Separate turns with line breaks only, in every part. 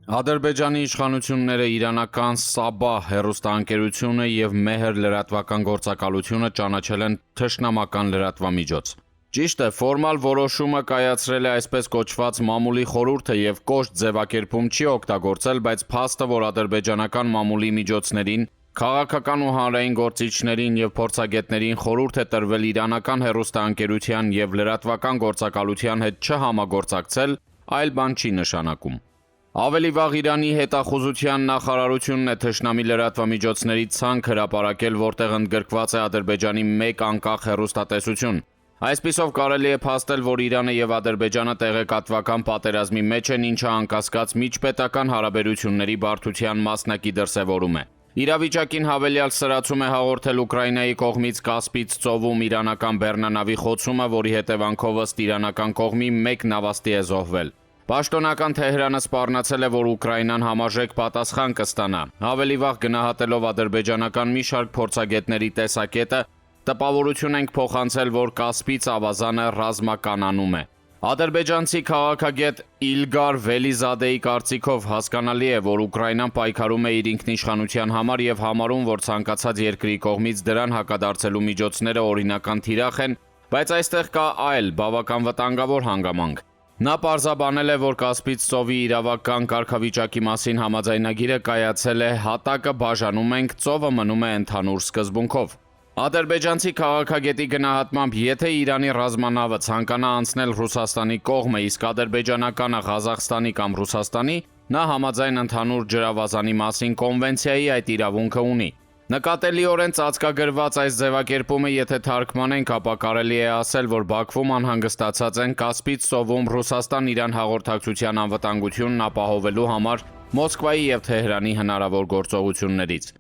Ադրբեջանի իշխանությունները իրանական Սաբահ հեռուստաընկերությունը և Մեհր լրատվական գործակալությունը ճանաչել են թշնամական լրատվամիջոց։ Ճիշտ է, ֆորմալ որոշումը կայացրել է այսպես կոչված մամուլի խորհուրդը և կոշտ ձևակերպում չի օգտագործել, բայց փաստը, որ ադրբեջանական մամուլի միջոցներին, քաղաքական ու հանրային գործիչներին և փորձագետներին խորհուրդ է տրվել իրանական հեռուստաընկերության և լրատվական գործակալության հետ չհամագործակցել, այլ բան չի նշանակում։ Ավելի վաղ Իրանի հետախուզության նախարարությունն է թշնամի լրատվամիջոցների ցանկ հրապարակել, որտեղ ընդգրկված է Ադրբեջանի մեկ անկախ հեռուստատեսություն։ Այսպիսով կարելի է փաստել, որ Իրանը և Ադրբեջանը տեղեկատվական պատերազմի մեջ են, ինչը անկասկած միջպետական հարաբերությունների բարդության մասնակի դրսևորում է։ Իրավիճակին հավելյալ սրացում է հաղորդել Ուկրաինայի կողմից Կասպից ծովում իրանական բեռնանավի խոցումը, որի հետևանքով ըստ իրանական կողմի մեկ նավաստի է զոհվել։ Պաշտոնական Թեհրանը սպառնացել է, որ Ուկրաինան համարժեք պատասխան կստանա։ Ավելի վաղ գնահատելով ադրբեջանական մի շարք փորձագետների տեսակետը, տպավորություն ենք փոխանցել, որ Կասպից ավազանը ռազմականանում է։ Ադրբեջանցի քաղաքագետ Իլգար Վելիզադեի կարծիքով հասկանալի է, որ Ուկրաինան պայքարում է իր ինքնիշխանության համար և համարում, որ ցանկացած երկրի կողմից դրան հակադարձելու միջոցները օրինական թիրախ են, բայց այստեղ կա այլ, բավական վտանգավոր հանգամանք։ Նա պարզաբանել է, որ Կասպից ծովի իրավական կարգավիճակի մասին համաձայնագիրը կայացել է հատակը բաժանում ենք, ծովը մնում է ընդհանուր սկզբունքով։ Ադրբեջանցի քաղաքագետի գնահատմամբ, եթե Իրանի ռազմանավը ցանկանա անցնել Ռուսաստանի կողմը, իսկ ադրբեջանականը Ղազախստանի կամ Ռուսաստանի, նա համաձայն ընդհանուր ջրավազանի մասին կոնվենցիայի այդ իրավունքը ունի։ Նկատելիորեն ծածկագրված այս ձևակերպումը եթե թարգմանենք, ապա կարելի է ասել, որ Բաքվում անհանգստացած են Կասպից ծովում Ռուսաստան-Իրան հաղորդակցության անվտանգությունն ապահովելու համար Մոսկվայի և Թեհրանի հնարավոր գործողություններից։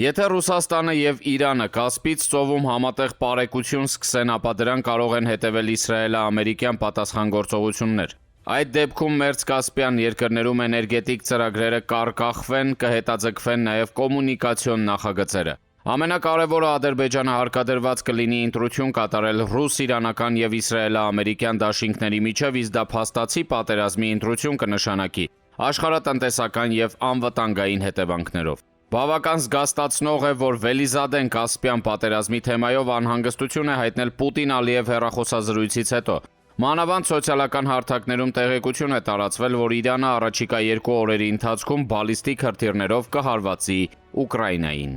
Եթե Ռուսաստանը և Իրանը Կասպից ծովում համատեղ պարեկություն սկսեն, ապա դրան կարող են հետևել իսրայելա-ամերիկյան պատասխանատվություններ։ Այդ դեպքում Մերձկասպյան երկրներում էներգետիկ ծրագրերը կառկախվեն, կհետաձգվեն նաև կոմունիկացիոն նախագծերը։ Ամենակարևորը Ադրբեջանը հարկադրված կլինի ընտրություն կատարել ռուս-իրանական և իսրայելա-ամերիկյան դաշինքների միջև, իսկ դա փաստացի պատերազմի ընտրություն կնշանակի աշխարհատնտեսական և անվտանգային հետևանքներով։ Բավական զգաստացնող է, որ Վելիզադեն Կասպյան պատերազմի թեմայով անհանգստություն է հայտնել Պուտին-Ալիև հեռախոսազրույցից հետո։ Մանավանդ սոցիալական հարթակներում տեղեկություն է տարածվել, որ Իրանը առաջիկա 2 օրերի ընթացքում բալիստիկ հրթիռներով կհարվածի Ուկրաինային։